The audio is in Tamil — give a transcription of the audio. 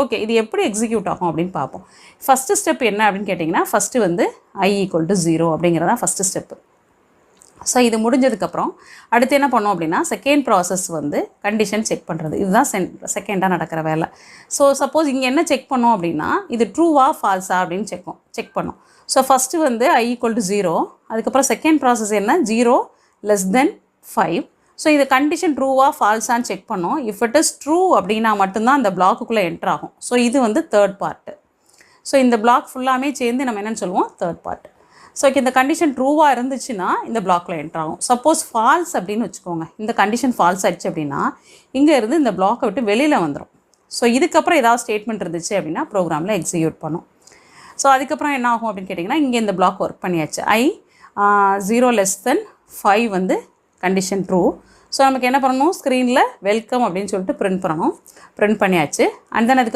ஓகே, இது எப்படி எக்ஸிக்யூட் ஆகும் அப்படின்னு பார்ப்போம். ஃபஸ்ட்டு ஸ்டெப் என்ன அப்படின்னு கேட்டிங்கன்னா, ஃபஸ்ட்டு வந்து i = 0 அப்படிங்கிறதான் ஃபஸ்ட்டு ஸ்டெப்பு. ஸோ இது முடிஞ்சதுக்கப்புறம் அடுத்து என்ன பண்ணோம் அப்படின்னா, செகண்ட் ப்ராசஸ் வந்து கண்டிஷன் செக் பண்ணுறது. இதுதான் செகண்டாக நடக்கிற வேலை. ஸோ சப்போஸ் இங்கே என்ன செக் பண்ணோம் அப்படின்னா, இது ட்ரூவா ஃபால்ஸா அப்படின்னு செக் பண்ணோம். ஸோ ஃபஸ்ட்டு வந்து i = 0, அதுக்கப்புறம் செகண்ட் ப்ராசஸ் என்ன, 0 < 5. ஸோ இது கண்டிஷன் ட்ரூவா ஃபால்ஸான்னு செக் பண்ணோம். இஃப் இட் இஸ் ட்ரூ அப்படின்னா மட்டும்தான் அந்த பிளாக்குள்ளே என்ட்ரு ஆகும். ஸோ இது வந்து தேர்ட் பார்ட்டு. ஸோ இந்த பிளாக் ஃபுல்லாமே சேர்ந்து நம்ம என்னென்னு சொல்லுவோம், தேர்ட் பார்ட். ஸோ இந்த கண்டிஷன் ட்ரூவாக இருந்துச்சுன்னா இந்த பிளாக்கில் என்ட்ரு ஆகும். சப்போஸ் ஃபால்ஸ் அப்படின்னு வச்சுக்கோங்க, இந்த கண்டிஷன் ஃபால்ஸ் ஆகிடுச்சு அப்படின்னா இங்கே இருந்து இந்த பிளாக்கை விட்டு வெளியில் வந்துடும். ஸோ இதுக்கப்புறம் ஏதாவது ஸ்டேட்மெண்ட் இருந்துச்சு அப்படின்னா ப்ரோக்ராமில் எக்ஸிக்யூட் பண்ணும். ஸோ அதுக்கப்புறம் என்ன ஆகும் அப்படின்னு கேட்டிங்கன்னா, இங்கே இந்த பிளாக் ஒர்க் பண்ணியாச்சு. i 0 < 5 வந்து கண்டிஷன் ட்ரூ. ஸோ நமக்கு என்ன பண்ணணும், ஸ்க்ரீனில் வெல்கம் அப்படின்னு சொல்லிட்டு பிரிண்ட் பண்ணணும். பிரிண்ட் பண்ணியாச்சு. அண்ட் தென் அதுக்கு